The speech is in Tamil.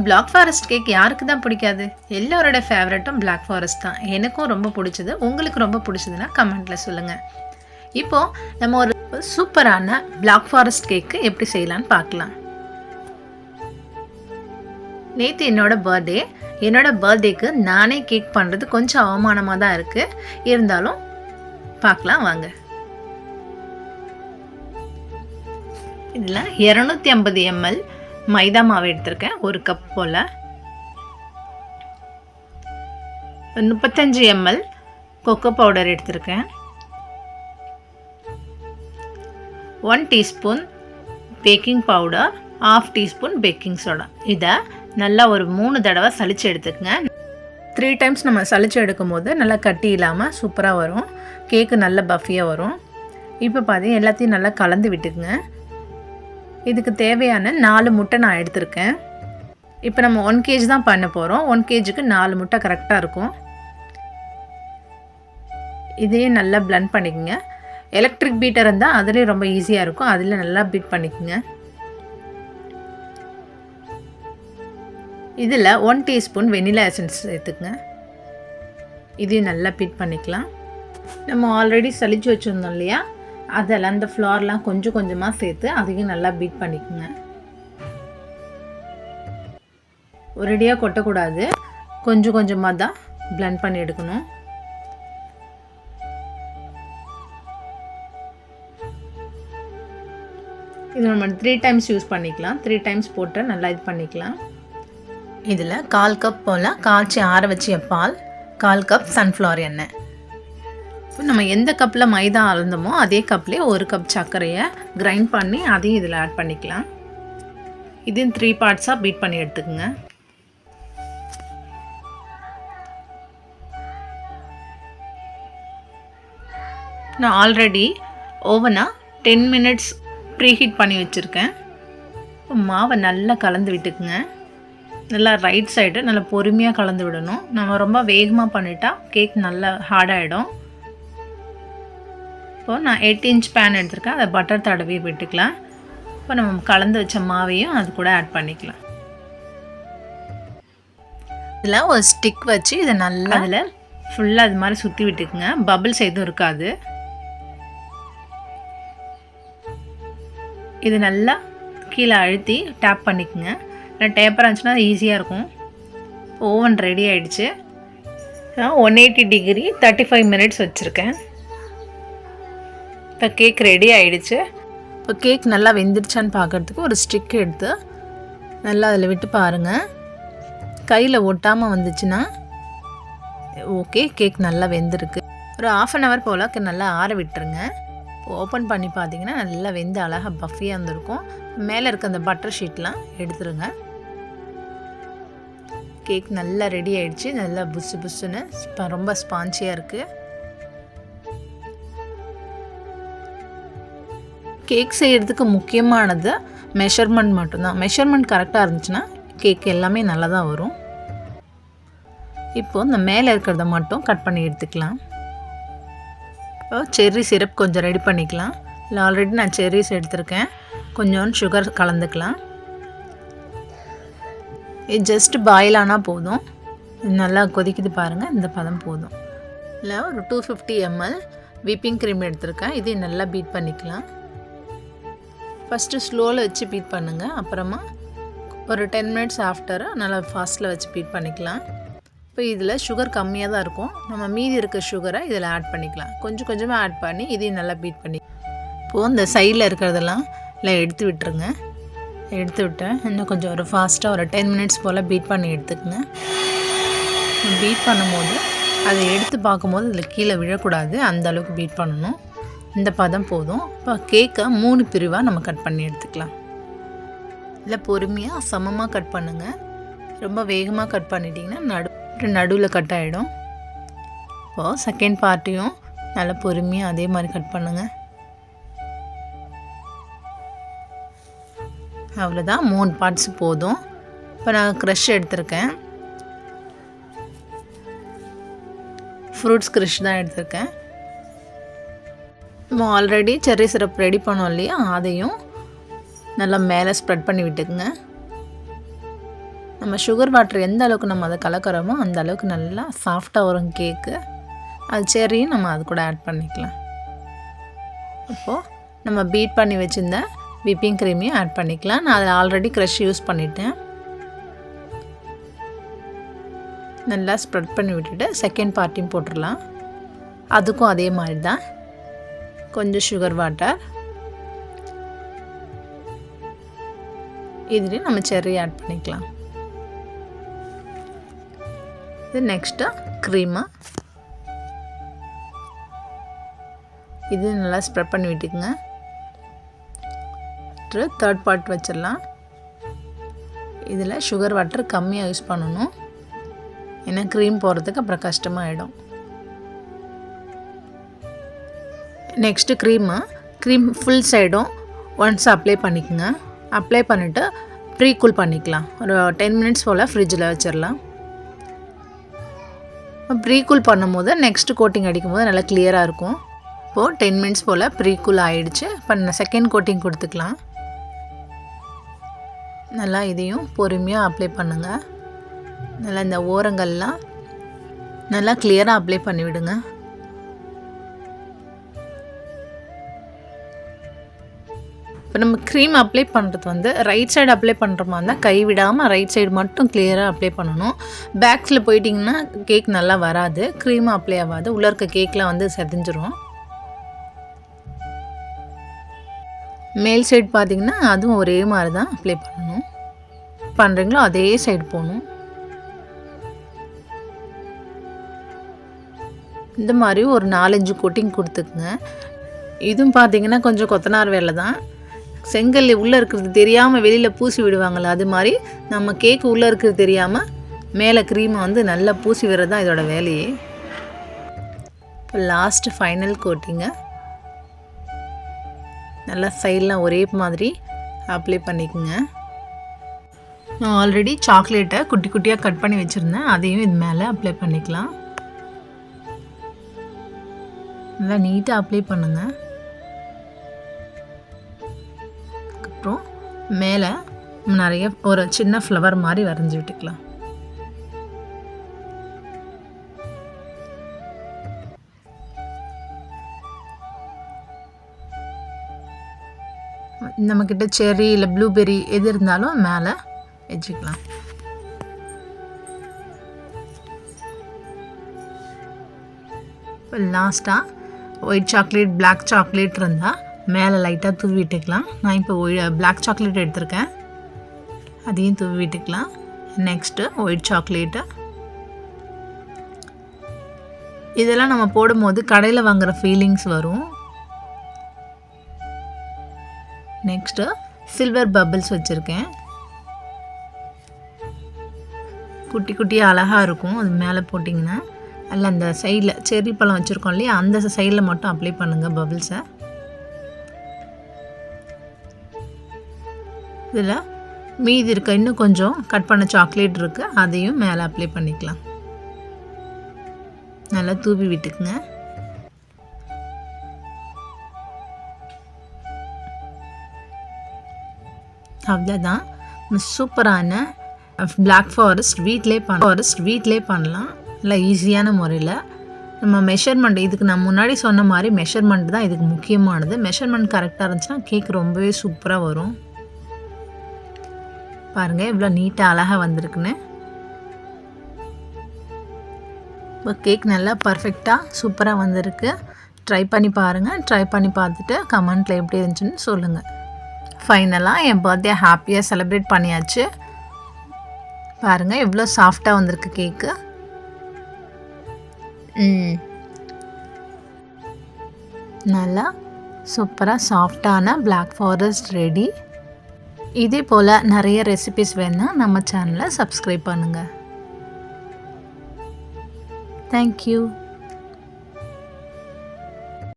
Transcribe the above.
பிளாக் ஃபாரஸ்ட் கேக் யாருக்கு தான் பிடிக்காது? எல்லோரோட ஃபேவரட்டும் பிளாக் ஃபாரஸ்ட் தான். எனக்கும் ரொம்ப பிடிச்சது. உங்களுக்கு ரொம்ப பிடிச்சதுன்னா கமெண்ட்டில் சொல்லுங்கள். இப்போது நம்ம ஒரு சூப்பரான பிளாக் ஃபாரஸ்ட் கேக்கு எப்படி செய்யலான்னு பார்க்கலாம். நேற்று என்னோட பர்த்டேக்கு நானே கேக் பண்ணுறது கொஞ்சம் அவமானமாக தான் இருக்குது. இருந்தாலும் பார்க்கலாம் வாங்க. இதில் 250 ml மைதா மாவு எடுத்திருக்கேன், ஒரு கப் போல். 35 ml கொக்கோ பவுடர் எடுத்திருக்கேன். 1 teaspoon baking powder, 1/2 teaspoon baking soda. இதை நல்லா ஒரு 3 தடவை சலிச்சு எடுத்துக்கங்க. 3 டைம்ஸ் நம்ம சலிச்சு எடுக்கும் போது நல்லா கட்டி இல்லாமல் சூப்பராக வரும். கேக்கு நல்ல பஃபியாக வரும். இப்போ பார்த்தீங்கன்னா எல்லாத்தையும் நல்லா கலந்து விட்டுக்குங்க. இதுக்கு தேவையான 4 முட்டை நான் எடுத்திருக்கேன். இப்போ நம்ம 1 kg தான் பண்ண போகிறோம். 1 kgக்கு 4 முட்டை கரெக்டாக இருக்கும். இதையே நல்லா பிளெண்ட் பண்ணிக்கோங்க. எலக்ட்ரிக் பீட்டர் இருந்தால் அதுலேயும் ரொம்ப ஈஸியாக இருக்கும். அதில் நல்லா பீட் பண்ணிக்கோங்க. இதில் 1 டீஸ்பூன் வெனிலா எசன்ஸ் சேர்த்துக்குங்க. இதையும் நல்லா பீட் பண்ணிக்கலாம். நம்ம ஆல்ரெடி சலிச்சு வச்சுருந்தோம் இல்லையா, அதெல்லாம் அந்த ஃப்ளார்லாம் கொஞ்சம் கொஞ்சமாக சேர்த்து அதையும் நல்லா பீட் பண்ணிக்கோங்க. ஒரேடியாக கொட்டக்கூடாது, கொஞ்சம் கொஞ்சமாக தான் பிளெண்ட் பண்ணி எடுக்கணும். இது நம்ம 3 டைம்ஸ் யூஸ் பண்ணிக்கலாம். 3 டைம்ஸ் போட்டு நல்லா இது பண்ணிக்கலாம். இதில் 1/4 கப் போல் காய்ச்சி ஆற வச்சிய பால், 1/4 கப் சன்ஃப்ளவர் எண்ணெய். இப்போ நம்ம எந்த கப்பில் மைதா அளந்தோமோ அதே கப்லேயே 1 கப் சர்க்கரையை கிரைண்ட் பண்ணி அதையும் இதில் ஆட் பண்ணிக்கலாம். இதையும் 3 பார்ட்ஸாக பீட் பண்ணி எடுத்துக்கோங்க. நான் ஆல்ரெடி ஓவனை 10 மினிட்ஸ் ப்ரீஹீட் பண்ணி வச்சுருக்கேன். மாவை நல்லா கலந்து விட்டுக்குங்க. நல்லா ரைட் சைடு நல்லா பொறுமையாக கலந்து விடணும். நம்ம ரொம்ப வேகமாக பண்ணிட்டா கேக் நல்லா ஹார்டாகிடும். இப்போது நான் 8 இன்ச் பேன் எடுத்துருக்கேன். அதை பட்டர் தடவி விட்டுக்கலாம். இப்போ நம்ம கலந்து வச்ச மாவையும் அது கூட ஆட் பண்ணிக்கலாம். இதில் ஒரு ஸ்டிக் வச்சு இதை நல்லா அதில் ஃபுல்லாக இது மாதிரி சுற்றி விட்டுக்குங்க. பபிள்ஸ் எதுவும் இருக்காது. இது நல்லா கீழே அழுத்தி டேப் பண்ணிக்கோங்க. இல்லை டேப்பராக இருந்துச்சுன்னா ஈஸியாக இருக்கும். ஓவன் ரெடி ஆகிடுச்சு. நான் 180 டிகிரி 35 மினிட்ஸ் வச்சுருக்கேன். இப்போ கேக் ரெடி ஆகிடுச்சு. இப்போ கேக் நல்லா வெந்துடுச்சான்னு பார்க்குறதுக்கு ஒரு ஸ்டிக் எடுத்து நல்லா அதில் விட்டு பாருங்கள். கையில் ஒட்டாமல் வந்துச்சுன்னா ஓகே, கேக் நல்லா வெந்திருக்கு. ஒரு 1/2 hour போல் நல்லா ஆற விட்டுருங்க. ஓப்பன் பண்ணி பார்த்தீங்கன்னா நல்லா வெந்து அழகாக பஃபியாக இருந்திருக்கும். மேலே இருக்க அந்த பட்டர் ஷீட்லாம் எடுத்துருங்க. கேக் நல்லா ரெடி ஆகிடுச்சு. நல்லா புஸ்ஸு புஸ்ஸுன்னு ரொம்ப ஸ்பான்ச்சியாக இருக்குது. கேக் செய்கிறதுக்கு முக்கியமானது மெஷர்மெண்ட் மட்டும்தான். மெஷர்மெண்ட் கரெக்டாக இருந்துச்சுன்னா கேக் எல்லாமே நல்லா தான் வரும். இப்போது இந்த மேலே இருக்கிறத மட்டும் கட் பண்ணி எடுத்துக்கலாம். இப்போ செர்ரி சிரப் கொஞ்சம் ரெடி பண்ணிக்கலாம். இல்லை ஆல்ரெடி நான் செர்ரிஸ் எடுத்திருக்கேன். கொஞ்சோண்டு சுகர் கலந்துக்கலாம். இது ஜஸ்ட் பாயில் ஆனால் போதும். நல்லா கொதிக்குது பாருங்கள், இந்த பதம் போதும். இல்லை ஒரு 250 ml விப்பிங் க்ரீம் எடுத்திருக்கேன். இதையும் நல்லா பீட் பண்ணிக்கலாம். ஃபஸ்ட்டு ஸ்லோவில் வச்சு பீட் பண்ணுங்கள். அப்புறமா ஒரு 10 மினிட்ஸ் ஆஃப்டர் நல்லா ஃபாஸ்ட்டில் வச்சு பீட் பண்ணிக்கலாம். இப்போ இதில் சுகர் கம்மியாக தான் இருக்கும். நம்ம மீதி இருக்க சுகரை இதில் ஆட் பண்ணிக்கலாம். கொஞ்சம் கொஞ்சமாக ஆட் பண்ணி இதையும் நல்லா பீட் பண்ணி இப்போது இந்த சைடில் இருக்கிறதெல்லாம் இல்லை எடுத்து விட்டுருங்க. எடுத்து விட்டேன். இன்னும் கொஞ்சம் ஒரு ஃபாஸ்ட்டாக ஒரு 10 மினிட்ஸ் போல் பீட் பண்ணி எடுத்துக்கங்க. பீட் பண்ணும்போது அதை எடுத்து பார்க்கும்போது இதில் கீழே விழக்கூடாது, அந்த அளவுக்கு பீட் பண்ணணும். இந்த பதம் போதும். இப்போ கேக்கை 3 பிரிவாக நம்ம கட் பண்ணி எடுத்துக்கலாம். இல்லை பொறுமையாக சமமாக கட் பண்ணுங்கள். ரொம்ப வேகமாக கட் பண்ணிட்டிங்கன்னா நடுவில் கட் ஆகிடும். இப்போது செகண்ட் பார்ட்டையும் நல்லா பொறுமையாக அதே மாதிரி கட் பண்ணுங்கள். அவ்வளோதான், 3 பார்ட்ஸ் போதும். இப்போ நான் க்ரஷ் எடுத்திருக்கேன். ஃப்ரூட்ஸ் க்ரஷ் தான் எடுத்திருக்கேன். நம்ம ஆல்ரெடி செர்ரி சிரப் ரெடி பண்ணோம் இல்லையா, அதையும் நல்லா மேலே ஸ்ப்ரெட் பண்ணி விட்டுக்குங்க. நம்ம சுகர் வாட்டர் எந்த அளவுக்கு நம்ம அதை கலக்கிறோமோ அந்த அளவுக்கு நல்லா சாஃப்டாக வரும் கேக்கு. அது செர்ரியும் நம்ம அது கூட ஆட் பண்ணிக்கலாம். இப்போது நம்ம பீட் பண்ணி வச்சுருந்த விப்பிங் க்ரீமையும் ஆட் பண்ணிக்கலாம். நான் அதில் ஆல்ரெடி க்ரஷ் யூஸ் பண்ணிட்டேன். நல்லா ஸ்ப்ரெட் பண்ணி விட்டுட்டு செகண்ட் பார்ட்டையும் போட்டுடலாம். அதுக்கும் அதே மாதிரி தான் கொஞ்சம் சுகர் வாட்டர், இதுலேயும் நம்ம செர்ரி ஆட் பண்ணிக்கலாம். இது நெக்ஸ்ட்டு க்ரீமு, இது நல்லா ஸ்ப்ரெட் பண்ணி விட்டுக்குங்க. தேர்ட் பார்ட் வச்சிடலாம். இதில் சுகர் வாட்டர் கம்மியாக யூஸ் பண்ணணும், ஏன்னா க்ரீம் போடுறதுக்கு அப்புறம் கஷ்டமாகிடும். நெக்ஸ்ட்டு க்ரீம் ஃபுல் சைடும் ஒன்ஸ் அப்ளை பண்ணிக்கோங்க. அப்ளை பண்ணிவிட்டு ப்ரீ கூல் பண்ணிக்கலாம். ஒரு 10 மினிட்ஸ் போல் ஃப்ரிட்ஜில் வச்சிடலாம். ப்ரீ கூல் பண்ணும்போது நெக்ஸ்ட்டு கோட்டிங் அடிக்கும்போது நல்லா கிளியராக இருக்கும். இப்போது 10 மினிட்ஸ் போல் ப்ரீ கூல் ஆகிடுச்சு. இப்போ செகண்ட் கோட்டிங் கொடுத்துக்கலாம். நல்லா இதையும் பொறுமையாக அப்ளை பண்ணுங்கள். நல்லா இந்த ஓரங்கள்லாம் நல்லா கிளியராக அப்ளை பண்ணிவிடுங்க. இப்போ நம்ம க்ரீம் அப்ளை பண்ணுறது ரைட் சைடு அப்ளை பண்ணுற மாதிரி இருந்தால் கை விடாமல் ரைட் சைடு மட்டும் கிளியராக அப்ளை பண்ணணும். பேக்ஸில் போயிட்டிங்கன்னா கேக் நல்லா வராது, க்ரீமும் அப்ளை ஆகாது, உள்ளே இருக்க கேக்லாம் செதிஞ்சிரும். மேல் சைடு பார்த்திங்கன்னா அதுவும் ஒரே மாதிரி தான் அப்ளை பண்ணணும். பண்ணுறீங்களோ அதே சைடு போகணும். இந்த மாதிரி ஒரு 4-5 கோட்டிங் கொடுத்துக்குங்க. இதுவும் பார்த்திங்கன்னா கொஞ்சம் கொத்தனார் வேலை தான். செங்கல் உள்ளே இருக்கிறது தெரியாமல் வெளியில் பூசி விடுவாங்கள்ல, அது மாதிரி நம்ம கேக்கு உள்ளே இருக்கிறது தெரியாமல் மேலே க்ரீமை நல்லா பூசி விடுறது தான் இதோட வேலையே. இப்போ லாஸ்ட்டு ஃபைனல் கோட்டிங்க நல்லா சைடெலாம் ஒரே மாதிரி அப்ளை பண்ணிக்கோங்க. நான் ஆல்ரெடி சாக்லேட்டை குட்டி குட்டியாக கட் பண்ணி வச்சுருந்தேன், அதையும் இது மேலே அப்ளை பண்ணிக்கலாம். நல்லா நீட்டாக அப்ளை பண்ணுங்கள். அப்புறம் மேலே நிறைய ஒரு சின்ன ஃப்ளவர் மாதிரி வரைஞ்சி விட்டுக்கலாம். நம்மக்கிட்ட செர்ரி இல்லை ப்ளூபெர்ரி எது இருந்தாலும் மேலே வச்சுக்கலாம். இப்போ லாஸ்ட்டாக ஒயிட் சாக்லேட், பிளாக் சாக்லேட் இருந்தால் மேலே லைட்டாக தூவி விட்டுக்கலாம். நான் இப்போ பிளாக் சாக்லேட் எடுத்திருக்கேன், அதையும் தூவி விட்டுக்கலாம். நெக்ஸ்ட்டு ஒயிட் சாக்லேட்டு, இதெல்லாம் நம்ம போடும்போது கடையில் வாங்குகிற ஃபீலிங்ஸ் வரும். நெக்ஸ்ட்டு சில்வர் பபிள்ஸ் வச்சுருக்கேன், குட்டி குட்டியாக அழகாக இருக்கும். அது மேலே போட்டிங்கன்னா அதில் அந்த சைடில் செர்ரி பழம் வச்சுருக்கோம் இல்லையா, அந்த சைடில் மட்டும் அப்ளை பண்ணுங்கள் பபிள்ஸை. இதில் மீதி இருக்க இன்னும் கொஞ்சம் கட் பண்ண சாக்லேட் இருக்குது, அதையும் மேலே அப்ளை பண்ணிக்கலாம். நல்லா தூவி விட்டுக்குங்க. அவ்வளோதான், சூப்பரான பிளாக் ஃபாரஸ்ட் வீட்டிலே பண்ணலாம். நல்லா ஈஸியான முறையில். நம்ம மெஷர்மெண்ட், இதுக்கு நான் முன்னாடி சொன்ன மாதிரி மெஷர்மெண்ட் தான் இதுக்கு முக்கியமானது. மெஷர்மெண்ட் கரெக்டாக இருந்துச்சுன்னா கேக் ரொம்பவே சூப்பராக வரும். பாருங்கள் இவ்வளோ நீட்டாக அழகாக வந்திருக்குன்னு. இப்போ கேக் நல்லா பர்ஃபெக்டாக சூப்பராக வந்திருக்கு. ட்ரை பண்ணி பாருங்கள். ட்ரை பண்ணி பார்த்துட்டு கமெண்ட்டில் எப்படி இருந்துச்சுன்னு சொல்லுங்கள். ஃபைனலாக என் பர்த்டே ஹாப்பியாக செலிப்ரேட் பண்ணியாச்சு. பாருங்கள் எவ்வளோ சாஃப்டாக வந்திருக்கு கேக்கு. நல்லா சூப்பராக சாஃப்டான பிளாக் ஃபாரஸ்ட் ரெடி. இதே போல் நிறைய ரெசிபிஸ் வேணால் நம்ம சேனலை சப்ஸ்கிரைப் பண்ணுங்கள். தேங்க்யூ.